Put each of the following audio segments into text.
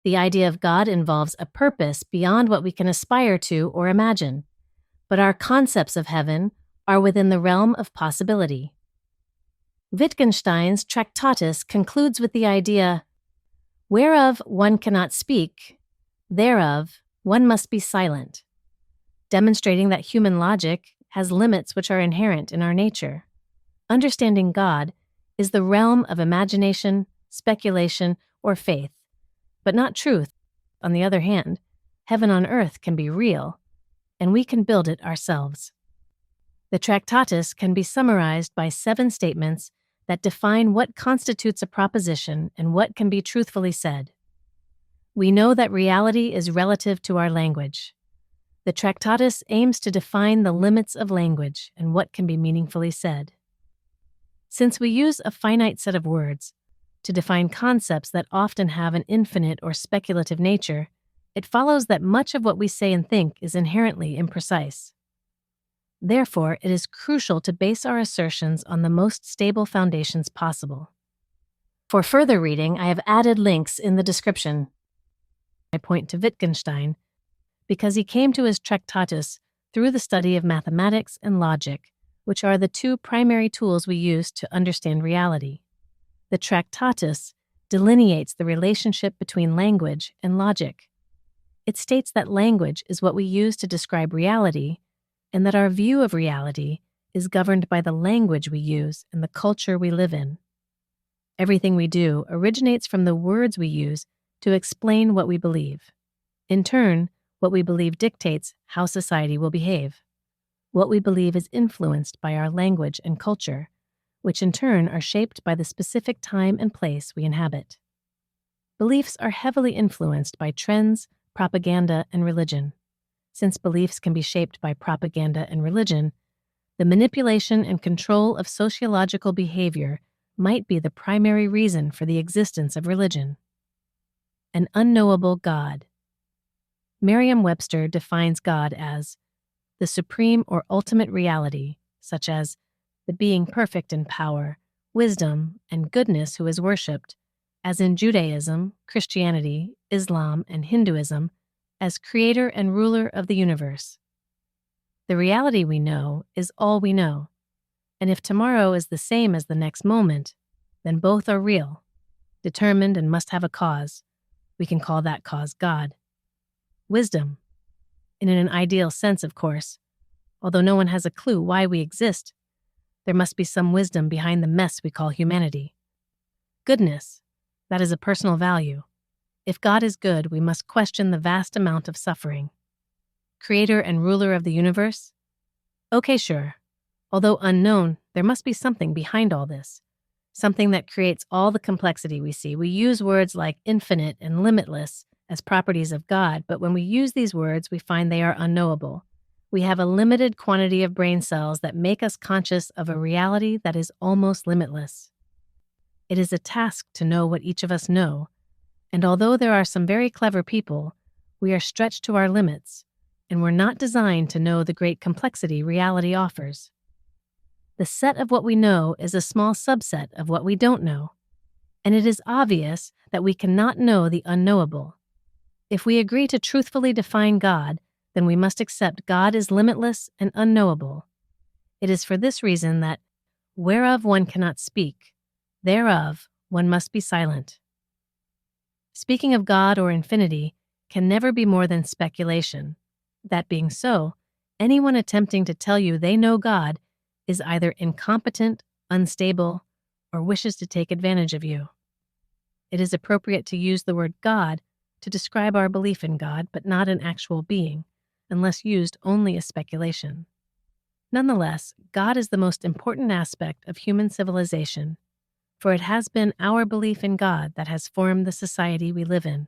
The idea of God involves a purpose beyond what we can aspire to or imagine, but our concepts of heaven are within the realm of possibility. Wittgenstein's Tractatus concludes with the idea, "Whereof one cannot speak, thereof one must be silent," demonstrating that human logic has limits which are inherent in our nature. Understanding God is the realm of imagination, speculation, or faith, but not truth. On the other hand, heaven on earth can be real, and we can build it ourselves. The Tractatus can be summarized by 7 statements that define what constitutes a proposition and what can be truthfully said. We know that reality is relative to our language. The Tractatus aims to define the limits of language and what can be meaningfully said. Since we use a finite set of words to define concepts that often have an infinite or speculative nature, it follows that much of what we say and think is inherently imprecise. Therefore, it is crucial to base our assertions on the most stable foundations possible. For further reading, I have added links in the description. I point to Wittgenstein because he came to his Tractatus through the study of mathematics and logic, which are the 2 primary tools we use to understand reality. The Tractatus delineates the relationship between language and logic. It states that language is what we use to describe reality, and that our view of reality is governed by the language we use and the culture we live in. Everything we do originates from the words we use to explain what we believe. In turn, what we believe dictates how society will behave. What we believe is influenced by our language and culture, which in turn are shaped by the specific time and place we inhabit. Beliefs are heavily influenced by trends, propaganda, and religion. Since beliefs can be shaped by propaganda and religion, the manipulation and control of sociological behavior might be the primary reason for the existence of religion. An unknowable God. Merriam-Webster defines God as the supreme or ultimate reality, such as the being perfect in power, wisdom, and goodness who is worshipped, as in Judaism, Christianity, Islam, and Hinduism, as creator and ruler of the universe. The reality we know is all we know, and if tomorrow is the same as the next moment, then both are real, determined and must have a cause. We can call that cause God. Wisdom. In an ideal sense, of course. Although no one has a clue why we exist, there must be some wisdom behind the mess we call humanity. Goodness. That is a personal value. If God is good, we must question the vast amount of suffering. Creator and ruler of the universe? Okay, sure. Although unknown, there must be something behind all this. Something that creates all the complexity we see. We use words like infinite and limitless as properties of God, but when we use these words, we find they are unknowable. We have a limited quantity of brain cells that make us conscious of a reality that is almost limitless. It is a task to know what each of us know, and although there are some very clever people, we are stretched to our limits, and we're not designed to know the great complexity reality offers. The set of what we know is a small subset of what we don't know, and it is obvious that we cannot know the unknowable. If we agree to truthfully define God, then we must accept God is limitless and unknowable. It is for this reason that, whereof one cannot speak, thereof one must be silent. Speaking of God or infinity can never be more than speculation. That being so, anyone attempting to tell you they know God is either incompetent, unstable, or wishes to take advantage of you. It is appropriate to use the word God to describe our belief in God, but not an actual being, unless used only as speculation. Nonetheless, God is the most important aspect of human civilization, for it has been our belief in God that has formed the society we live in.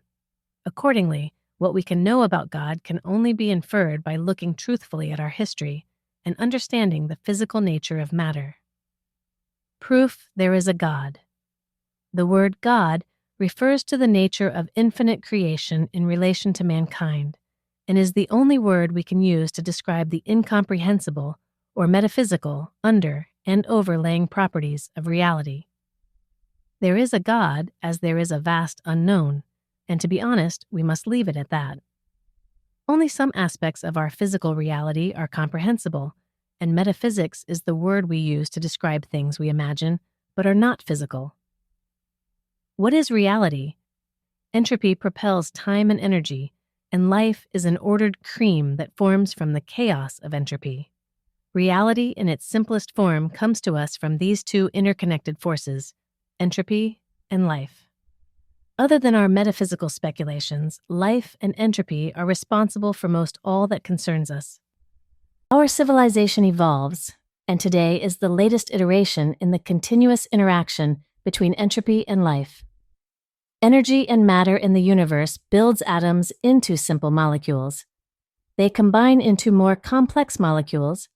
Accordingly, what we can know about God can only be inferred by looking truthfully at our history and understanding the physical nature of matter. Proof there is a God. The word God refers to the nature of infinite creation in relation to mankind, and is the only word we can use to describe the incomprehensible or metaphysical under and overlaying properties of reality. There is a God as there is a vast unknown, And to be honest, we must leave it at that. Only some aspects of our physical reality are comprehensible, and metaphysics is the word we use to describe things we imagine but are not physical. What is reality? Entropy propels time and energy, and life is an ordered cream that forms from the chaos of entropy. Reality in its simplest form comes to us from these two interconnected forces, entropy and life. Other than our metaphysical speculations, life and entropy are responsible for most all that concerns us. Our civilization evolves, and today is the latest iteration in the continuous interaction between entropy and life. Energy and matter in the universe builds atoms into simple molecules. They combine into more complex molecules,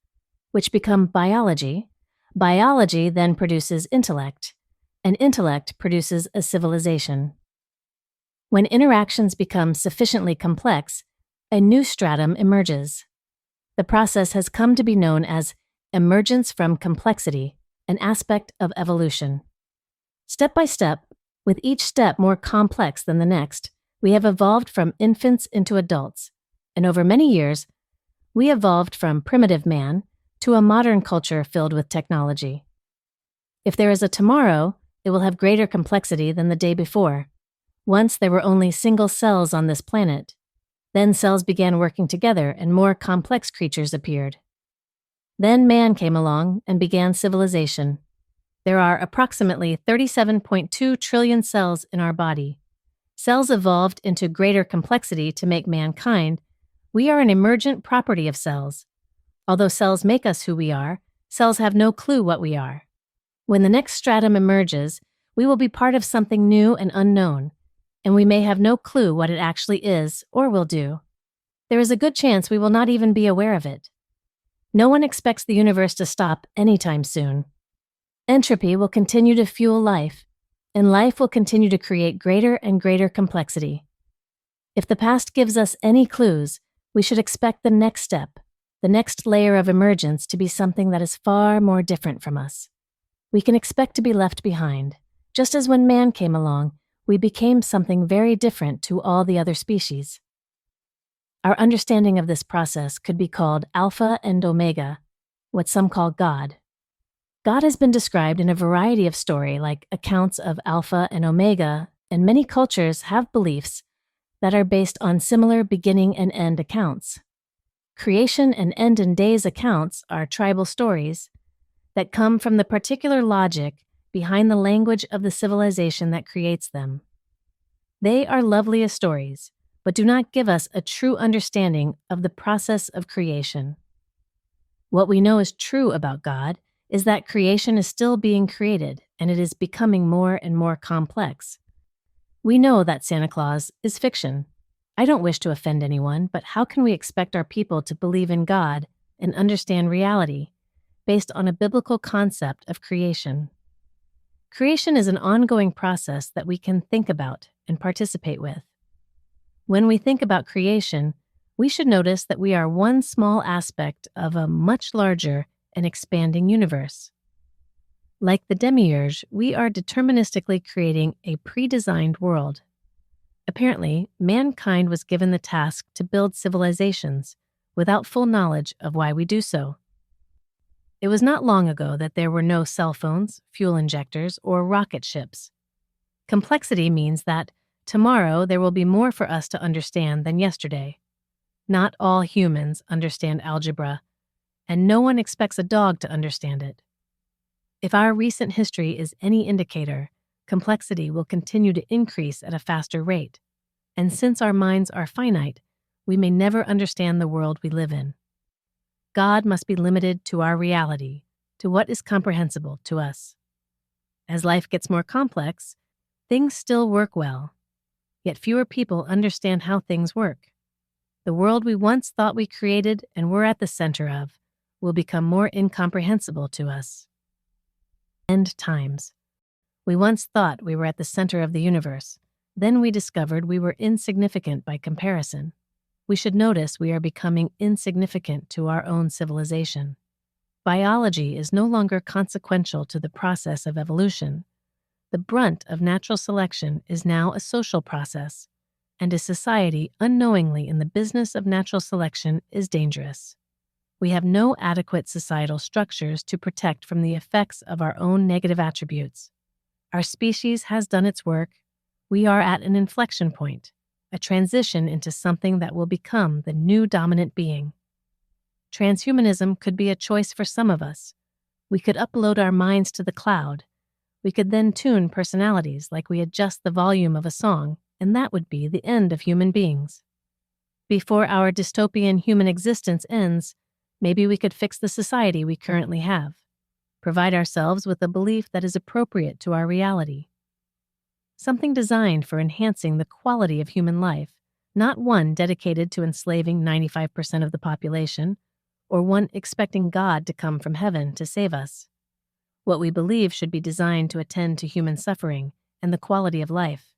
which become biology. Biology then produces intellect, and intellect produces a civilization. When interactions become sufficiently complex, a new stratum emerges. The process has come to be known as emergence from complexity, an aspect of evolution. Step by step, with each step more complex than the next, we have evolved from infants into adults, and over many years, we evolved from primitive man to a modern culture filled with technology. If there is a tomorrow, it will have greater complexity than the day before. Once there were only single cells on this planet. Then cells began working together and more complex creatures appeared. Then man came along and began civilization. There are approximately 37.2 trillion cells in our body. Cells evolved into greater complexity to make mankind. We are an emergent property of cells. Although cells make us who we are, cells have no clue what we are. When the next stratum emerges, we will be part of something new and unknown, and we may have no clue what it actually is or will do. There is a good chance we will not even be aware of it. No one expects the universe to stop anytime soon. Entropy will continue to fuel life, and life will continue to create greater and greater complexity. If the past gives us any clues, we should expect the next step, the next layer of emergence, to be something that is far more different from us. We can expect to be left behind. Just as when man came along, we became something very different to all the other species. Our understanding of this process could be called Alpha and Omega, what some call God. God has been described in a variety of like accounts of Alpha and Omega, and many cultures have beliefs that are based on similar beginning and end accounts. Creation and end and days accounts are tribal stories that come from the particular logic behind the language of the civilization that creates them. They are lovely as stories, but do not give us a true understanding of the process of creation. What we know is true about God is that creation is still being created, and it is becoming more and more complex. We know that Santa Claus is fiction. I don't wish to offend anyone, but how can we expect our people to believe in God and understand reality based on a biblical concept of creation? Creation is an ongoing process that we can think about and participate with. When we think about creation, we should notice that we are one small aspect of a much larger and expanding universe. Like the demiurge, we are deterministically creating a pre-designed world. Apparently, mankind was given the task to build civilizations without full knowledge of why we do so. It was not long ago that there were no cell phones, fuel injectors, or rocket ships. Complexity means that tomorrow there will be more for us to understand than yesterday. Not all humans understand algebra, and no one expects a dog to understand it. If our recent history is any indicator, complexity will continue to increase at a faster rate, and since our minds are finite, we may never understand the world we live in. God must be limited to our reality, to what is comprehensible to us. As life gets more complex, things still work well, yet fewer people understand how things work. The world we once thought we created and were at the center of will become more incomprehensible to us. End times. We once thought we were at the center of the universe. Then we discovered we were insignificant by comparison. We should notice we are becoming insignificant to our own civilization. Biology is no longer consequential to the process of evolution. The brunt of natural selection is now a social process, and a society unknowingly in the business of natural selection is dangerous. We have no adequate societal structures to protect from the effects of our own negative attributes. Our species has done its work. We are at an inflection point, a transition into something that will become the new dominant being. Transhumanism could be a choice for some of us. We could upload our minds to the cloud. We could then tune personalities like we adjust the volume of a song, and that would be the end of human beings. Before our dystopian human existence ends, maybe we could fix the society we currently have, provide ourselves with a belief that is appropriate to our reality. Something designed for enhancing the quality of human life, not one dedicated to enslaving 95% of the population, or one expecting God to come from heaven to save us. What we believe should be designed to attend to human suffering and the quality of life.